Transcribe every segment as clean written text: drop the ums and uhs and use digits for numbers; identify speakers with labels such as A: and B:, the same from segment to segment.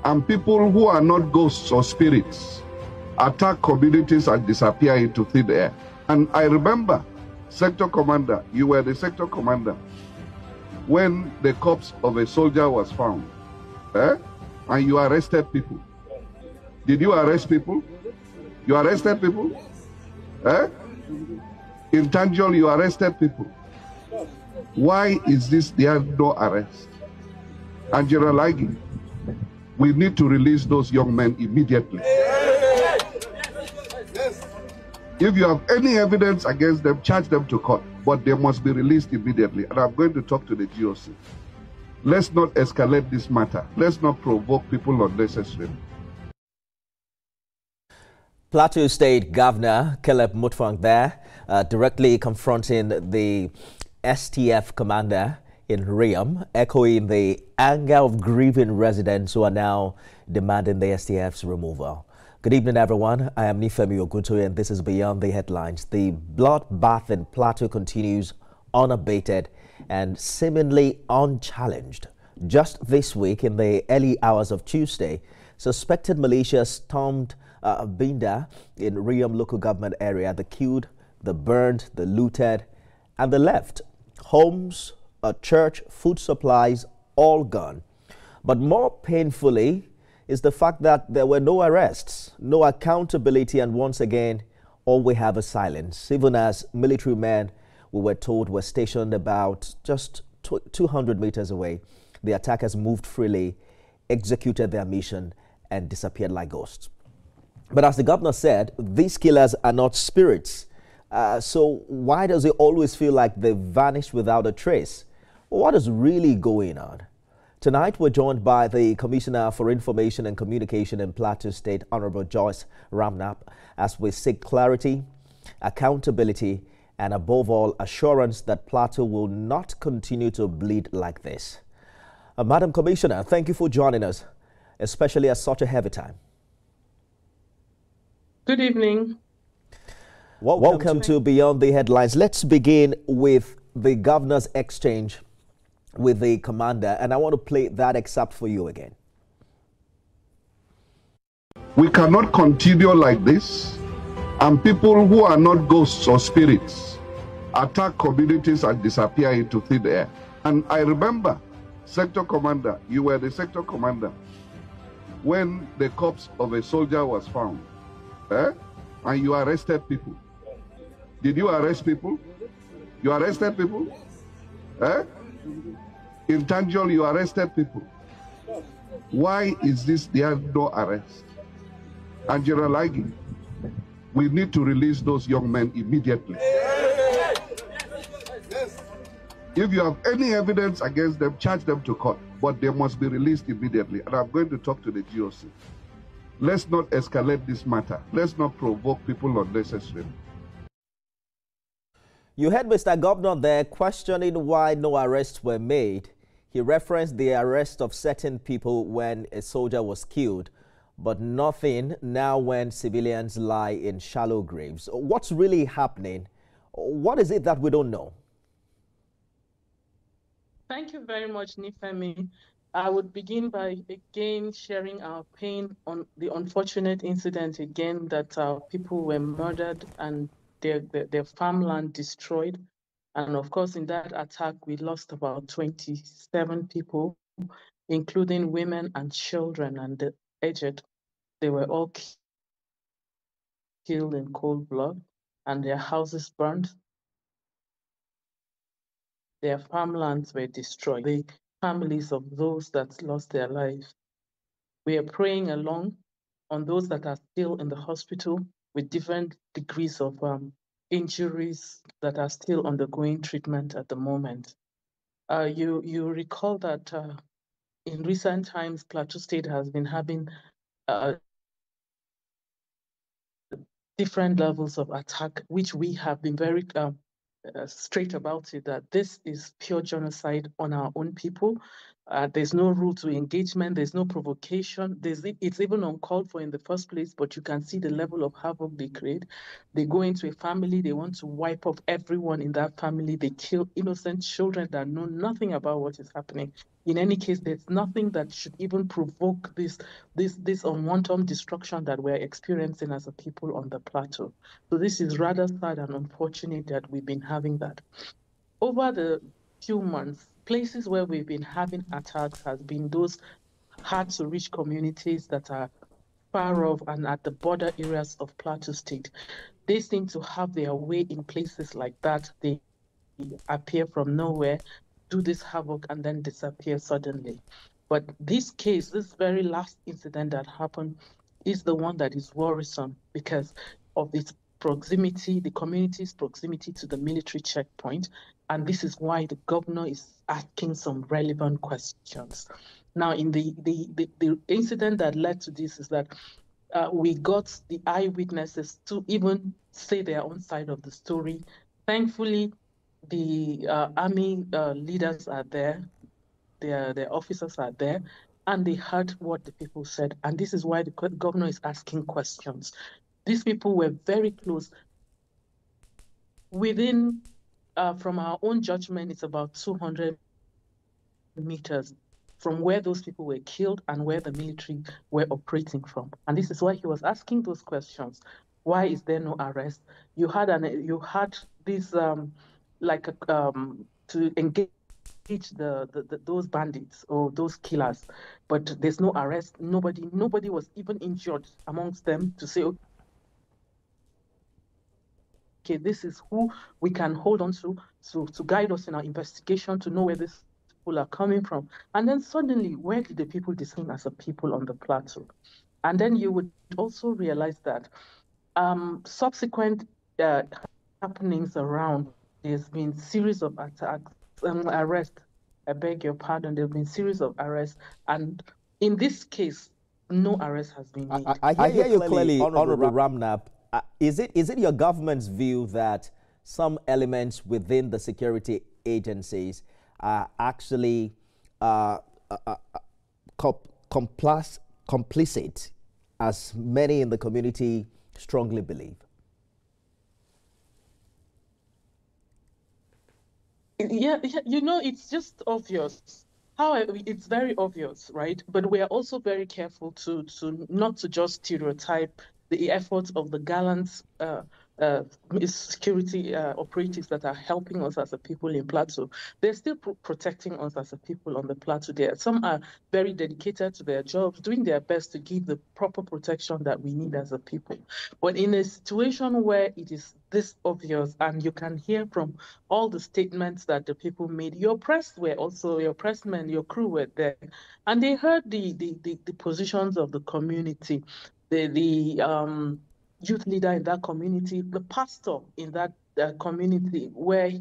A: And people who are not ghosts or spirits attack communities and disappear into thin air. And I remember, sector commander, you were the sector commander, when the corpse of a soldier was found, and you arrested people. Did you arrest people? You arrested people? In Tanjol, you arrested people. Why is this there no arrest? And General Igi, we need to release those young men immediately. If you have any evidence against them, charge them to court, but they must be released immediately. And I'm going to talk to the GOC. Let's not escalate this matter. Let's not provoke people unnecessarily.
B: Plateau State Governor Caleb Mutffwang there, directly confronting the STF commander in Riam, echoing the anger of grieving residents who are now demanding the STF's removal. Good evening, everyone. I am Nifemi Ogutoye, and this is Beyond the Headlines. The bloodbath in Plateau continues unabated and seemingly unchallenged. Just this week, in the early hours of Tuesday, suspected militia stormed Binda in Riam local government area. They killed, they burned, they looted, and they left. Homes, a church, food supplies, all gone. But more painfully is the fact that there were no arrests, no accountability, and once again, all we have is silence. Even as military men, we were told, were stationed about just 200 meters away. The attackers moved freely, executed their mission, and disappeared like ghosts. But as the governor said, these killers are not spirits. So why does it always feel like they vanished without a trace? What is really going on? Tonight, we're joined by the Commissioner for Information and Communication in Plateau State, Honorable Joyce Ramnap, as we seek clarity, accountability, and above all, assurance that Plateau will not continue to bleed like this. Madam Commissioner, thank you for joining us, especially at such a heavy time.
C: Good evening.
B: Welcome to Beyond the Headlines. Let's begin with the governor's exchange with the commander, and I want to play that excerpt for you again.
A: We cannot continue like this, and people who are not ghosts or spirits attack communities and disappear into thin air. And I remember, sector commander, you were the sector commander, when the corpse of a soldier was found, and you arrested people. Did you arrest people? You arrested people? In Tanjol, you arrested people. Why is this there no arrest? And General Igi, we need to release those young men immediately. If you have any evidence against them, charge them to court, but they must be released immediately. And I'm going to talk to the GOC. Let's not escalate this matter. Let's not provoke people unnecessarily.
B: You heard Mr. Governor there questioning why no arrests were made. He referenced the arrest of certain people when a soldier was killed, but nothing now when civilians lie in shallow graves. What's really happening? What is it that we don't know?
C: Thank you very much, Nifemi. I would begin by again sharing our pain on the unfortunate incident again that people were murdered and their farmland destroyed. And of course, in that attack, we lost about 27 people, including women and children and the aged. They were all killed in cold blood and their houses burned. Their farmlands were destroyed. The families of those that lost their lives. We are praying along on those that are still in the hospital with different degrees of injuries that are still undergoing treatment at the moment. You recall that in recent times, Plateau State has been having different levels of attack, which we have been very straight about it, that this is pure genocide on our own people. There's no rule to engagement. There's no provocation. It's even uncalled for in the first place, but you can see the level of havoc they create. They go into a family. They want to wipe off everyone in that family. They kill innocent children that know nothing about what is happening. In any case, there's nothing that should even provoke this unwanted destruction that we're experiencing as a people on the plateau. So this is rather sad and unfortunate that we've been having that. Over the few months, places where we've been having attacks has been those hard to reach communities that are far off and at the border areas of Plateau State. They seem to have their way in places like that. They appear from nowhere, do this havoc, and then disappear suddenly. But this case, this very last incident that happened, is the one that is worrisome because of its proximity, the community's proximity to the military checkpoint. And this is why the governor is asking some relevant questions. Now, in the incident that led to this is that we got the eyewitnesses to even say their own side of the story. Thankfully, the army leaders are there, their officers are there, and they heard what the people said. And this is why the governor is asking questions. These people were very close. Within, from our own judgment, it's about 200 meters from where those people were killed and where the military were operating from. And this is why he was asking those questions. Why is there no arrest? You had this like to engage those bandits or those killers, but there's no arrest. Nobody was even injured amongst them to say, okay, this is who we can hold on to guide us in our investigation, to know where these people are coming from. And then suddenly, where did the people distinct as a people on the plateau? And then you would also realize that subsequent happenings around, there's been series of attacks, arrests. I beg your pardon. There have been series of arrests, and in this case, no arrest has been made.
B: I hear you clearly, Honorable Ramnap. Is it your government's view that some elements within the security agencies are actually complicit, as many in the community strongly believe?
C: Yeah, it's just obvious. It's very obvious, right? But we are also very careful to not to just stereotype the efforts of the gallant security operatives that are helping us as a people in Plateau. They're still protecting us as a people on the Plateau. Some are very dedicated to their jobs, doing their best to give the proper protection that we need as a people. But in a situation where it is this obvious, and you can hear from all the statements that the people made, your pressmen, your crew were there, and they heard the positions of the community, the youth leader in that community, the pastor in that community, where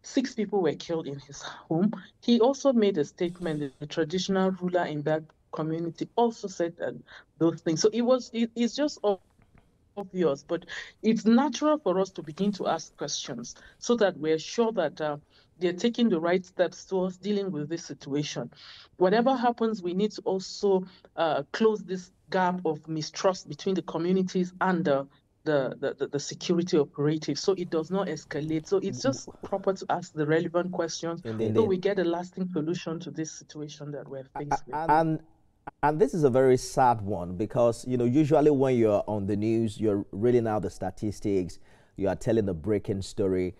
C: 6 people were killed in his home. He also made a statement. The traditional ruler in that community also said those things. So it's just obvious, but it's natural for us to begin to ask questions so that we're sure that they're taking the right steps towards dealing with this situation. Whatever happens, we need to also close this gap of mistrust between the communities and the security operatives, so it does not escalate. So it's just proper to ask the relevant questions so we get a lasting solution to this situation that we're faced with.
B: And this is a very sad one because, usually when you're on the news, you're reading out the statistics, you are telling the breaking story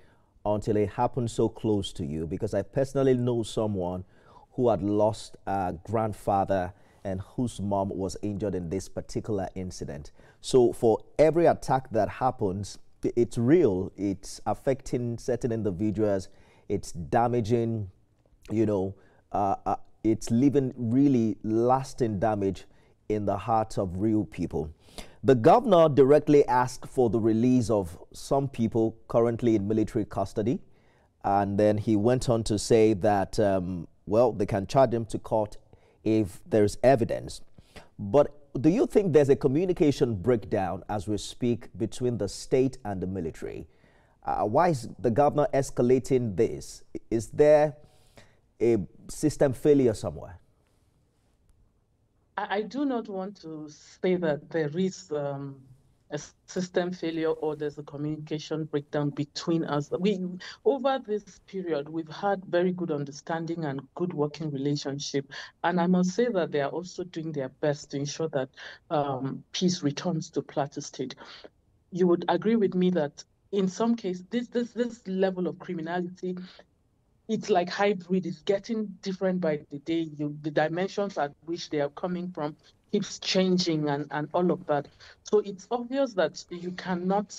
B: until it happens so close to you. Because I personally know someone who had lost a grandfather and whose mom was injured in this particular incident. So for every attack that happens, it's real. It's affecting certain individuals. It's damaging, it's leaving really lasting damage in the hearts of real people. The governor directly asked for the release of some people currently in military custody. And then he went on to say that, they can charge them to court if there's evidence. But do you think there's a communication breakdown as we speak between the state and the military? Why is the governor escalating this? Is there a system failure somewhere?
C: I do not want to say that there is a system failure or there's a communication breakdown between us. Over this period, we've had very good understanding and good working relationship. And I must say that they are also doing their best to ensure that peace returns to Plateau State. You would agree with me that in some cases, this level of criminality, it's like hybrid. It's getting different by the day. The dimensions at which they are coming from keeps changing and all of that. So it's obvious that you cannot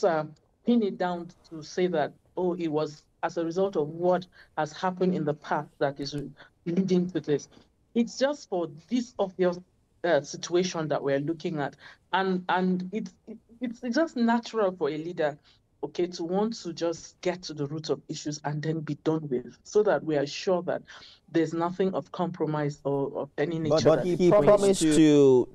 C: pin it down to say that, oh, it was as a result of what has happened in the past that is leading to this. It's just for this obvious situation that we're looking at. And it's just natural for a leader, okay, to want to just get to the root of issues and then be done with, so that we are sure that there's nothing of compromise or of any nature.
B: But he promised to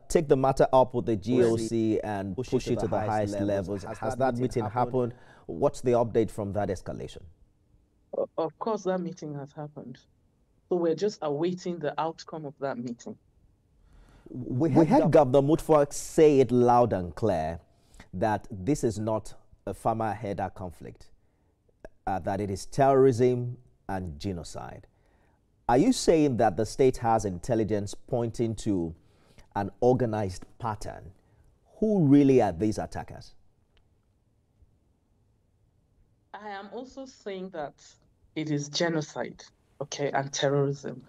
B: take the matter up with the GOC and push it to the highest levels. Has that meeting happened? What's the update from that escalation?
C: Of course, that meeting has happened. So we're just awaiting the outcome of that meeting.
B: We heard Governor Mutffwang say it loud and clear that this is not a farmer-herder conflict, that it is terrorism and genocide. Are you saying that the state has intelligence pointing to an organized pattern? Who really are these attackers?
C: I am also saying that it is genocide, okay, and terrorism.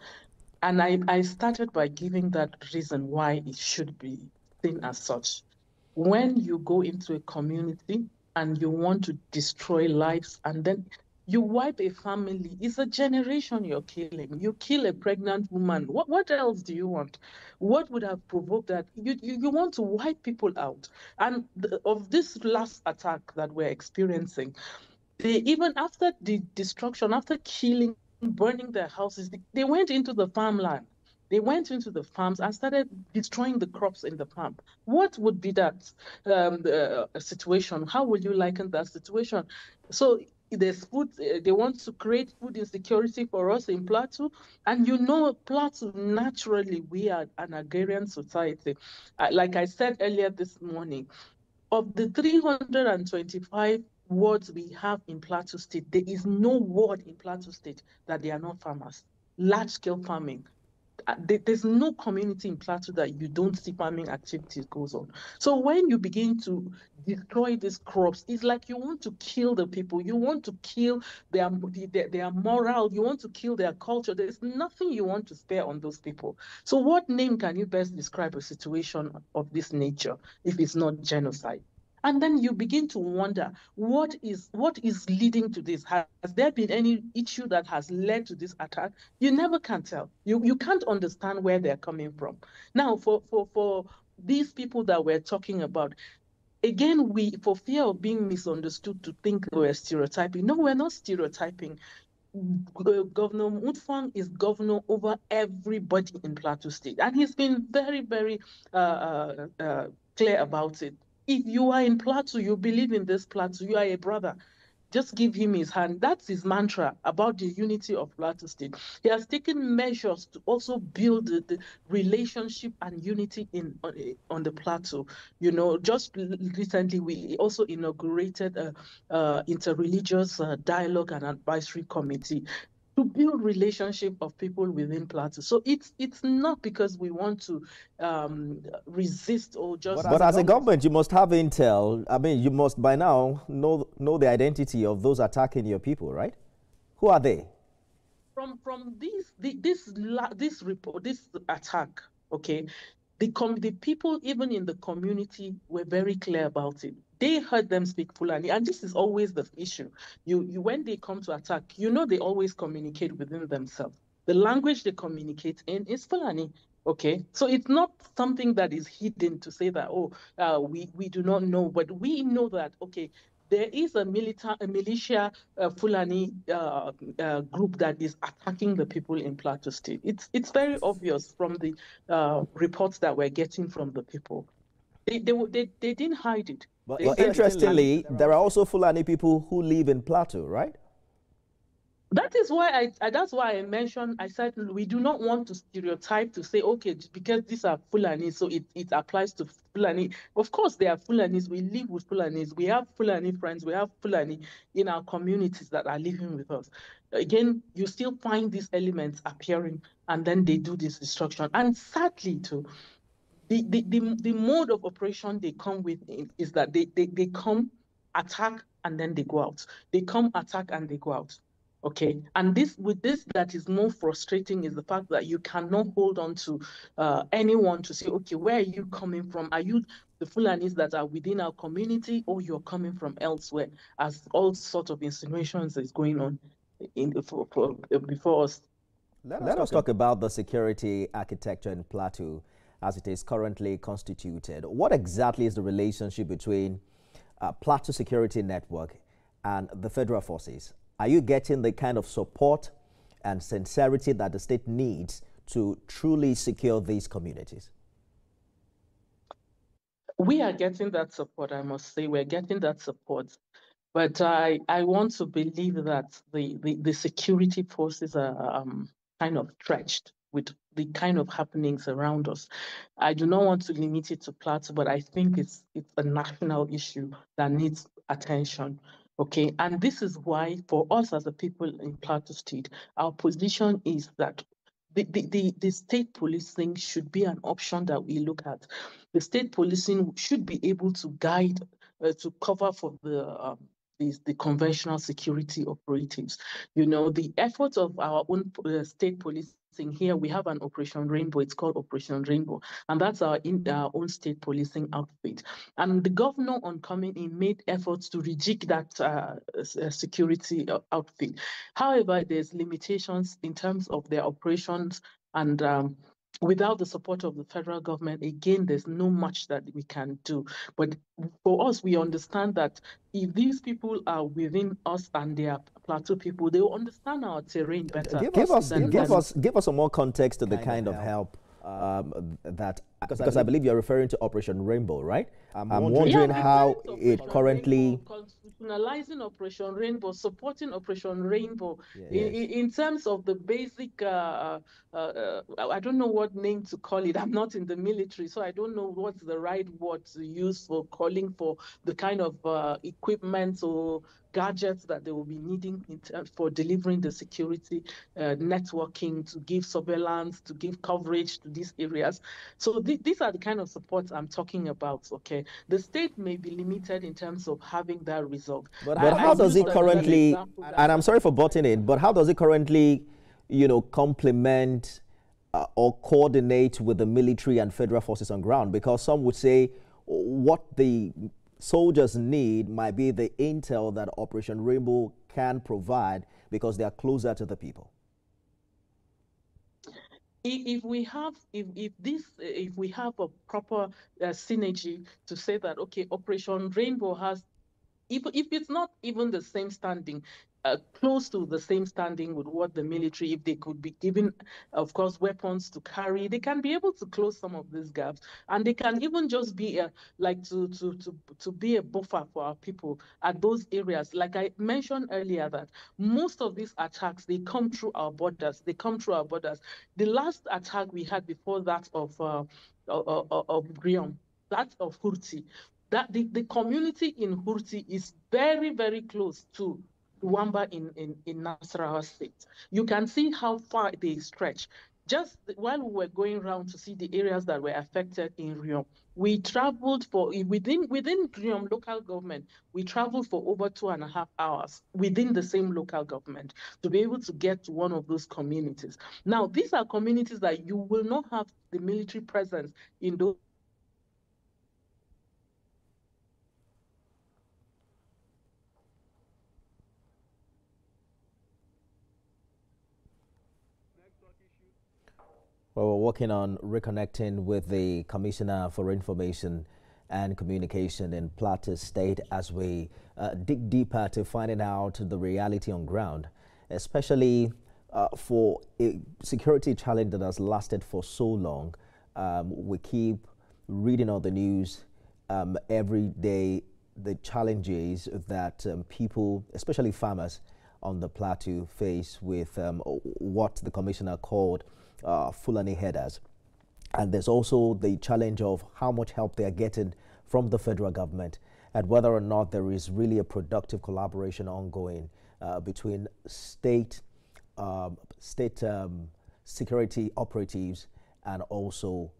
C: And I started by giving that reason why it should be seen as such. When you go into a community and you want to destroy lives and then you wipe a family, it's a generation you're killing. You kill a pregnant woman. What else do you want? What would have provoked that? You want to wipe people out. And of this last attack that we're experiencing, even after the destruction, after killing, burning their houses, they went into the farmland. They went into the farms and started destroying the crops in the farm. What would be that situation? How would you liken that situation? So there's food, they want to create food insecurity for us in Plateau. And you know, Plateau, naturally, we are an agrarian society. Like I said earlier this morning, of the 325 wards we have in Plateau State, there is no ward in Plateau State that they are not farmers. Large-scale farming. There's no community in Plateau that you don't see farming activities goes on. So when you begin to destroy these crops, it's like you want to kill the people. You want to kill their moral. You want to kill their culture. There's nothing you want to spare on those people. So what name can you best describe a situation of this nature if it's not genocide? And then you begin to wonder, what is leading to this? Has there been any issue that has led to this attack? You never can tell. You can't understand where they're coming from. Now, for these people that we're talking about, again, for fear of being misunderstood, to think we're stereotyping. No, we're not stereotyping. Governor Mutffwang is governor over everybody in Plateau State, and he's been very, very clear about it. If you are in Plateau, you believe in this Plateau, you are a brother, just give him his hand. That's his mantra about the unity of Plateau State. He has taken measures to also build the relationship and unity on the Plateau. You know, just recently we also inaugurated a interreligious dialogue and advisory committee to build relationship of people within Plateau. So it's not because we want to resist or just...
B: But as a government, you must have intel. I mean, you must by now know the identity of those attacking your people, right? Who are they?
C: From this report, this attack, okay, the people even in the community were very clear about it. They heard them speak Fulani, and this is always the issue. When they come to attack, you know, they always communicate within themselves. The language they communicate in is Fulani. Okay, so it's not something that is hidden to say that, we do not know, but we know that, okay, there is a militia Fulani group that is attacking the people in Plateau State. It's very obvious from the reports that we're getting from the people. They didn't hide it.
B: But interestingly, there are also Fulani people who live in Plateau, right?
C: That is why that's why I mentioned, I said we do not want to stereotype to say, okay, because these are Fulani, so it applies to Fulani. Of course, they are Fulanis. We live with Fulanis. We have Fulani friends. We have Fulani in our communities that are living with us. Again, you still find these elements appearing, and then they do this destruction. And sadly, too, the mode of operation they come with is that they come, attack, and then they go out. They come, attack, and they go out. Okay, and this that is more frustrating is the fact that you cannot hold on to anyone to say, okay, where are you coming from? Are you the Fulanis that are within our community, or you're coming from elsewhere? As all sorts of insinuations is going on before us.
B: Let us talk about the security architecture in Plateau as it is currently constituted. What exactly is the relationship between Plateau Security Network and the federal forces? Are you getting the kind of support and sincerity that the state needs to truly secure these communities?
C: We are getting that support, I must say. We're getting that support. But I want to believe that the security forces are kind of stretched with the kind of happenings around us. I do not want to limit it to Plateau, but I think it's a national issue that needs attention. Okay, and this is why for us as a people in Plateau State, our position is that the state policing should be an option that we look at. The state policing should be able to guide, to cover for the conventional security operatives. You know, the efforts of our own state policing here, we have an Operation Rainbow. It's called Operation Rainbow, and that's our own state policing outfit. And the governor, on coming in, made efforts to rejig that security outfit. However, there's limitations in terms of their operations, and without the support of the federal government, again, there's no much that we can do. But for us, we understand that if these people are within us and they are Plateau people, they will understand our terrain better.
B: Give us some more context to the kind of help that, because I believe you're referring to Operation Rainbow, right? I'm wondering how it currently...
C: Constitutionalizing Operation Rainbow, supporting Operation Rainbow, in terms of the basic, I don't know what name to call it. I'm not in the military, so I don't know what's the right word to use for calling for the kind of equipment or gadgets that they will be needing for delivering the security networking, to give surveillance, to give coverage to these areas. So these are the kind of supports I'm talking about, okay? The state may be limited in terms of having that result.
B: But how does it currently, and I'm sorry for butting in, but how does it currently, you know, complement or coordinate with the military and federal forces on ground? Because some would say what the soldiers need might be the intel that Operation Rainbow can provide because they are closer to the people.
C: If we have a proper synergy to say that, okay, Operation Rainbow has, if it's not even the same standing, close to the same standing with what the military, if they could be given, of course, weapons to carry, they can be able to close some of these gaps, and they can even just be to be a buffer for our people at those areas. Like I mentioned earlier, that most of these attacks, they come through our borders. The last attack we had before that of Griom, that of Hurti, that the community in Hurti is very, very close to Wamba in Nasarawa State. You can see how far they stretch. Just while we were going around to see the areas that were affected in Riom, we traveled for, within Riom local government, we traveled for over 2.5 hours within the same local government to be able to get to one of those communities. Now, these are communities that you will not have the military presence in those.
B: Well, we're working on reconnecting with the Commissioner for Information and Communication in Plateau State as we dig deeper to finding out the reality on ground, especially for a security challenge that has lasted for so long. We keep reading on the news every day the challenges that people, especially farmers, on the Plateau faced with what the commissioner called Fulani headers. And there's also the challenge of how much help they are getting from the federal government and whether or not there is really a productive collaboration ongoing between state security operatives and also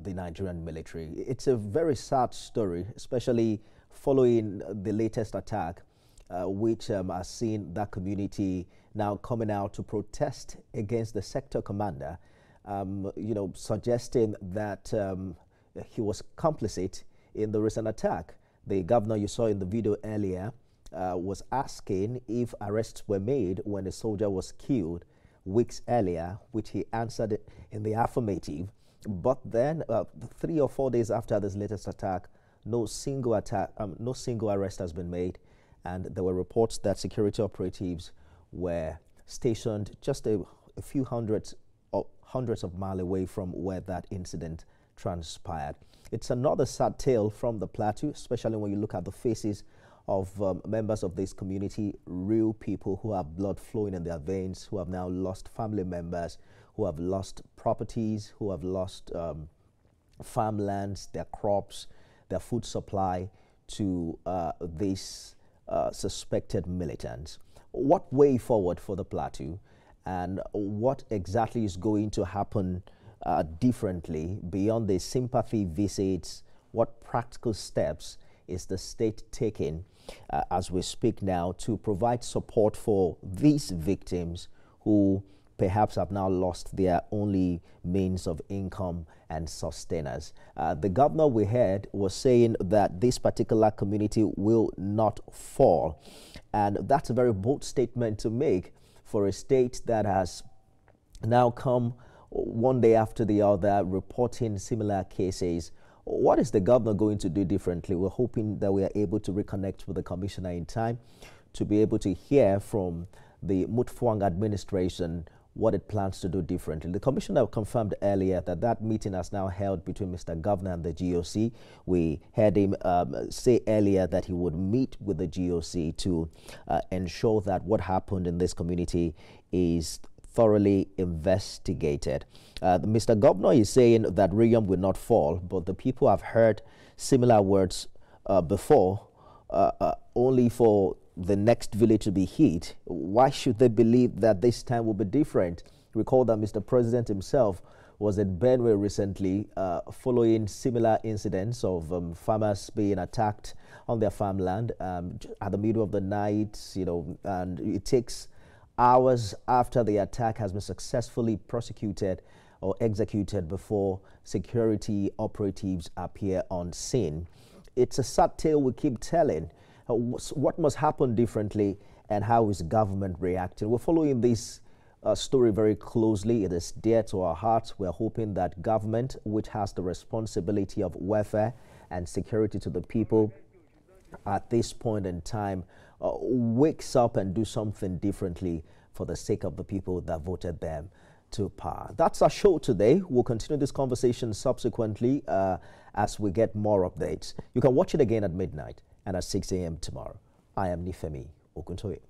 B: the Nigerian military. It's a very sad story, especially following the latest attack, which has seen that community now coming out to protest against the sector commander, suggesting that he was complicit in the recent attack. The governor you saw in the video earlier was asking if arrests were made when a soldier was killed weeks earlier, which he answered in the affirmative. But then 3 or 4 days after this latest attack, no single arrest has been made, and there were reports that security operatives were stationed just a few hundreds of miles away from where that incident transpired. It's another sad tale from the Plateau, especially when you look at the faces of members of this community, real people who have blood flowing in their veins, who have now lost family members, who have lost properties, who have lost farmlands, their crops, their food supply to these suspected militants. What way forward for the Plateau, and what exactly is going to happen differently beyond the sympathy visits? What practical steps is the state taking as we speak now to provide support for these victims who perhaps have now lost their only means of income and sustenance? The governor we heard was saying that this particular community will not fall, and that's a very bold statement to make for a state that has now come one day after the other reporting similar cases. What is the governor going to do differently? We're hoping that we are able to reconnect with the commissioner in time to be able to hear from the Mutffwang administration what it plans to do differently. The commissioner confirmed earlier that that meeting has now held between Mr. Governor and the GOC. We heard him say earlier that he would meet with the GOC to ensure that what happened in this community is thoroughly investigated. Mr. Governor is saying that Riam will not fall, but the people have heard similar words before, only for the next village to be hit. Why should they believe that this time will be different? Recall that Mr. President himself was in Benue recently following similar incidents of farmers being attacked on their farmland at the middle of the night, and it takes hours after the attack has been successfully prosecuted or executed before security operatives appear on scene. It's a sad tale we keep telling. What must happen differently, and how is government reacting? We're following this story very closely. It is dear to our hearts. We're hoping that government, which has the responsibility of welfare and security to the people at this point in time, wakes up and do something differently for the sake of the people that voted them to power. That's our show today. We'll continue this conversation subsequently as we get more updates. You can watch it again at midnight and at 6 a.m. tomorrow. I am Nifemi Okuntoye.